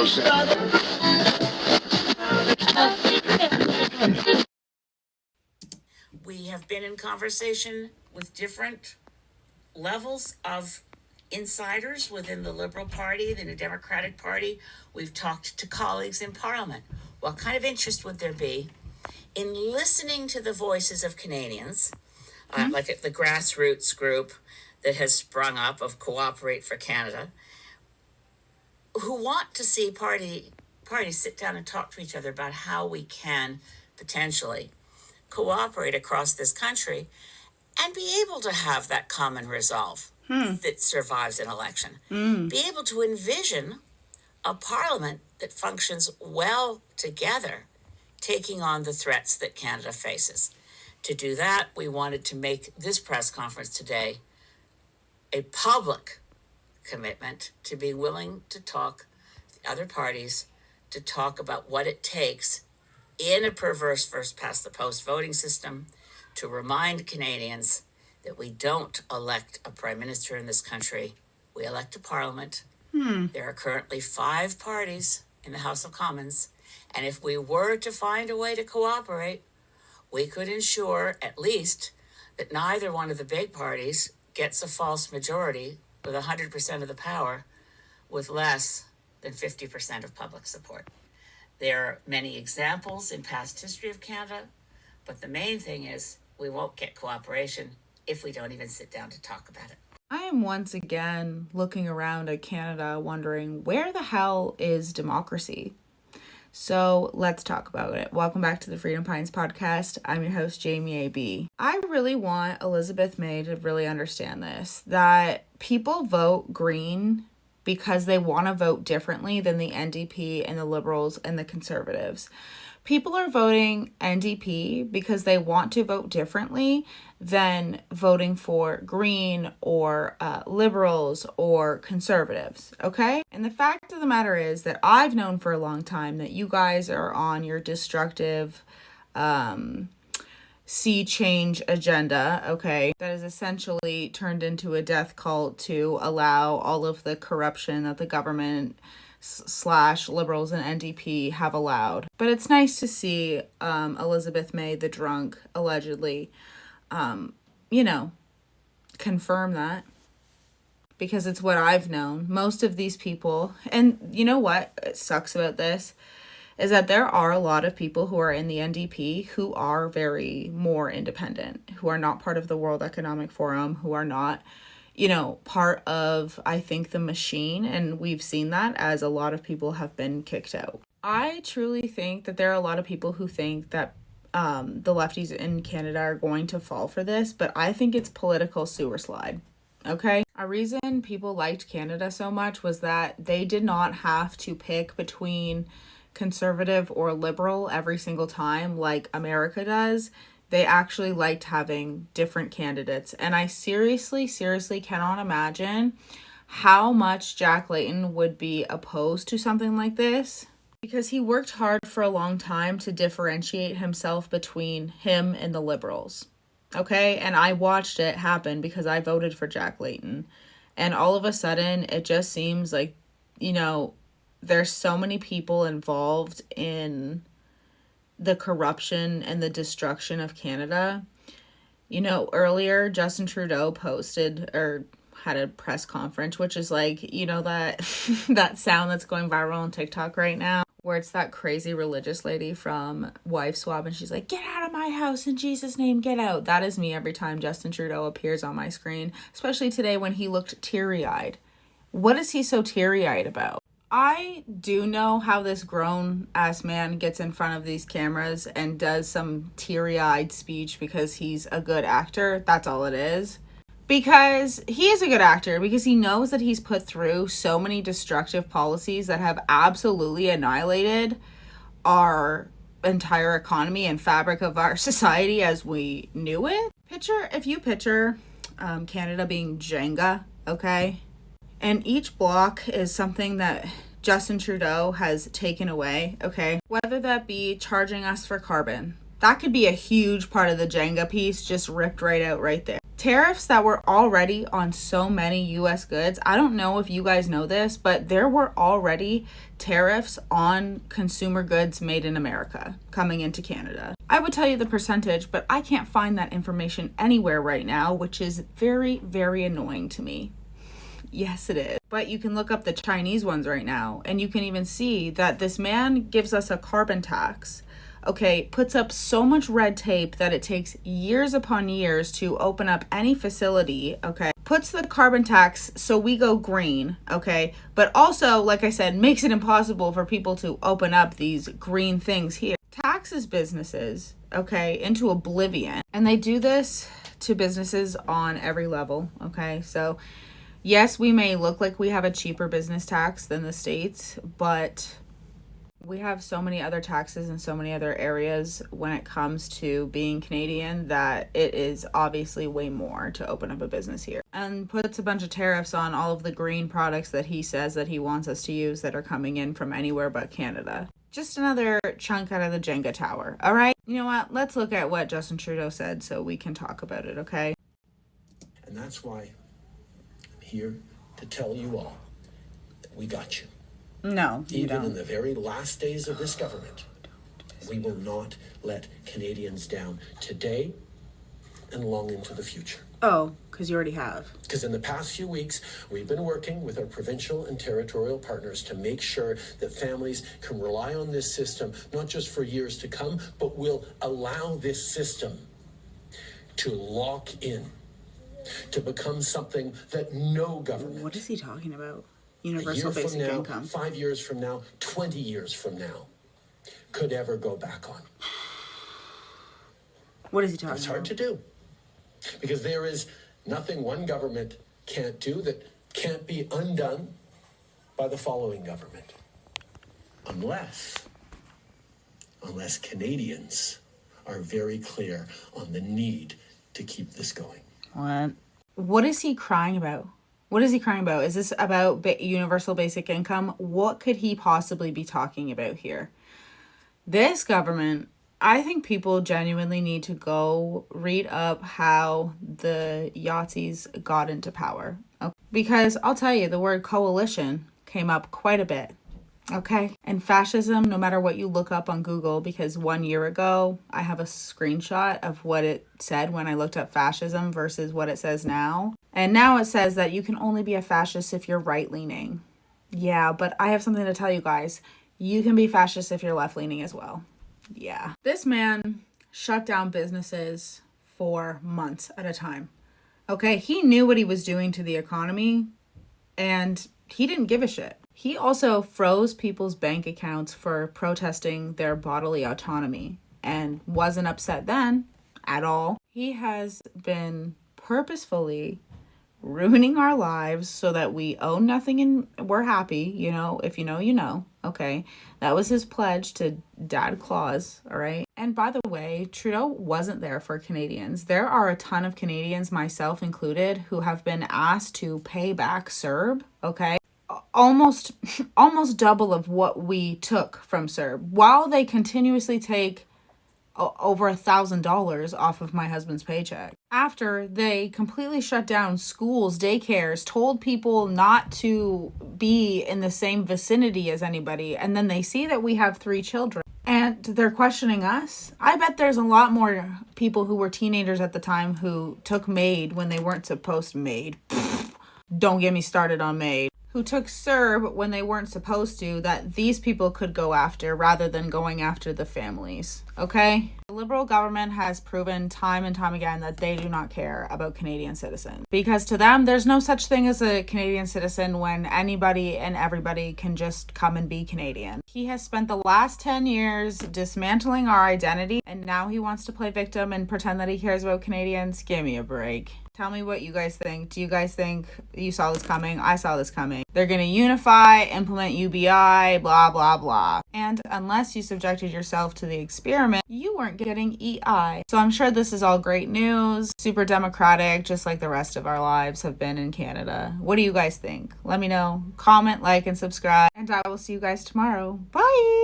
We have been in conversation with different levels of insiders within the Liberal Party, the New Democratic Party. We've talked to colleagues in Parliament. What kind of interest would there be in listening to the voices of Canadians, like the grassroots group that has sprung up of Cooperate for Canada, who want to see parties sit down and talk to each other about how we can potentially cooperate across this country and be able to have that common resolve that survives an election. Be able to envision a parliament that functions well together, taking on the threats that Canada faces. To do that, we wanted to make this press conference today a public commitment to be willing to talk to other parties, to talk about what it takes in a perverse first past the post voting system to remind Canadians that we don't elect a prime minister in this country. We elect a parliament. There are currently 5 parties in the House of Commons. And if we were to find a way to cooperate, we could ensure at least that neither one of the big parties gets a false majority with 100% of the power with less than 50% of public support. There are many examples in past history of Canada, but the main thing is we won't get cooperation if we don't even sit down to talk about it. I am once again looking around at Canada wondering, where the hell is democracy? So let's talk about it. Welcome back to the Freedom Pines podcast. I'm your host, Jamie A.B. I really want Elizabeth May to really understand this, that people vote Green because they want to vote differently than the NDP and the Liberals and the Conservatives. People are voting NDP because they want to vote differently than voting for Green or Liberals or Conservatives, okay? And the fact of the matter is that I've known for a long time that you guys are on your destructive sea change agenda, okay? That is essentially turned into a death cult to allow all of the corruption that the government / Liberals and NDP have allowed. But it's nice to see Elizabeth May, the drunk, allegedly, confirm that. Because it's what I've known. Most of these people, and you know what sucks about this, is that there are a lot of people who are in the NDP who are very more independent, who are not part of the World Economic Forum, who are not part of, I think, the machine. And we've seen that as a lot of people have been kicked out. I truly think that there are a lot of people who think that the lefties in Canada are going to fall for this, but I think it's political sewer slide. Okay? A reason people liked Canada so much was that they did not have to pick between conservative or liberal every single time like America does. They actually liked having different candidates. And I seriously cannot imagine how much Jack Layton would be opposed to something like this, because he worked hard for a long time to differentiate himself between him and the Liberals. Okay? And I watched it happen because I voted for Jack Layton. And all of a sudden, it just seems like, there's so many people involved in the corruption and the destruction of Canada. Earlier Justin Trudeau posted or had a press conference, which is like, that that sound that's going viral on TikTok right now, where it's that crazy religious lady from Wife Swap, and she's like, "Get out of my house in Jesus' name, get out." That is me every time Justin Trudeau appears on my screen, especially today when he looked teary-eyed. What is he so teary-eyed about? I do know how this grown-ass man gets in front of these cameras and does some teary-eyed speech because he's a good actor. That's all it is. Because he is a good actor, because he knows that he's put through so many destructive policies that have absolutely annihilated our entire economy and fabric of our society as we knew it. If you picture Canada being Jenga, okay? And each block is something that Justin Trudeau has taken away, okay? Whether that be charging us for carbon, That could be a huge part of the Jenga piece just ripped right out right there. Tariffs that were already on so many US goods. I don't know if you guys know this, but there were already tariffs on consumer goods made in America coming into Canada. I would tell you the percentage, but I can't find that information anywhere right now, which is very, very annoying to me. Yes, it is. But you can look up the Chinese ones right now, and you can even see that this man gives us a carbon tax. Okay, puts up so much red tape that it takes years upon years to open up any facility, okay? Puts the carbon tax so we go green, okay? But also, like I said, makes it impossible for people to open up these green things here. Taxes businesses, okay, into oblivion. And they do this to businesses on every level, okay? So, yes, we may look like we have a cheaper business tax than the States, but we have so many other taxes in so many other areas when it comes to being Canadian that it is obviously way more to open up a business here. And puts a bunch of tariffs on all of the green products that he says that he wants us to use that are coming in from anywhere but Canada. Just another chunk out of the Jenga tower, all right? You know what? Let's look at what Justin Trudeau said so we can talk about it, okay? And that's why I'm here to tell you all that we got you. No, you Even don't. in the very last days of this government, we will not let Canadians down today and long into the future. Oh, because you already have. Because in the past few weeks, we've been working with our provincial and territorial partners to make sure that families can rely on this system, not just for years to come, but will allow this system to lock in, to become something that no government. What is he talking about? A year Universal from basic now, income. 5 years from now, 20 years from now, could ever go back on. What is he talking It's about? hard to do because there is nothing one government can't do that can't be undone by the following government. Unless Canadians are very clear on the need to keep this going. What is he crying about? What is he crying about? Is this about universal basic income? What could he possibly be talking about here? This government, I think people genuinely need to go read up how the Yahtzees got into power. Okay? Because I'll tell you, the word coalition came up quite a bit. Okay. And fascism, no matter what you look up on Google, because 1 year ago, I have a screenshot of what it said when I looked up fascism versus what it says now. And now it says that you can only be a fascist if you're right-leaning. Yeah, but I have something to tell you guys. You can be fascist if you're left-leaning as well. Yeah. This man shut down businesses for months at a time. Okay. He knew what he was doing to the economy and he didn't give a shit. He also froze people's bank accounts for protesting their bodily autonomy and wasn't upset then at all. He has been purposefully ruining our lives so that we own nothing and we're happy. You know, if you know, you know. Okay. That was his pledge to Dad Claus. All right. And by the way, Trudeau wasn't there for Canadians. There are a ton of Canadians, myself included, who have been asked to pay back CERB. Okay. Almost double of what we took from CERB, while they continuously take over $1,000 off of my husband's paycheck. After they completely shut down schools, daycares, told people not to be in the same vicinity as anybody, and then they see that we have 3 children and they're questioning us. I bet there's a lot more people who were teenagers at the time who took MAID when they weren't supposed to. MAID. Don't get me started on MAID. Who took CERB when they weren't supposed to, that these people could go after rather than going after the families. Okay? The Liberal government has proven time and time again that they do not care about Canadian citizens. Because to them, there's no such thing as a Canadian citizen when anybody and everybody can just come and be Canadian. He has spent the last 10 years dismantling our identity, and now he wants to play victim and pretend that he cares about Canadians. Give me a break. Tell me what you guys think. Do you guys think you saw this coming? I saw this coming. They're going to unify, implement UBI, blah, blah, blah. And unless you subjected yourself to the experiment, you weren't getting EI. So I'm sure this is all great news. Super democratic, just like the rest of our lives have been in Canada. What do you guys think? Let me know. Comment, like, and subscribe. And I will see you guys tomorrow. Bye!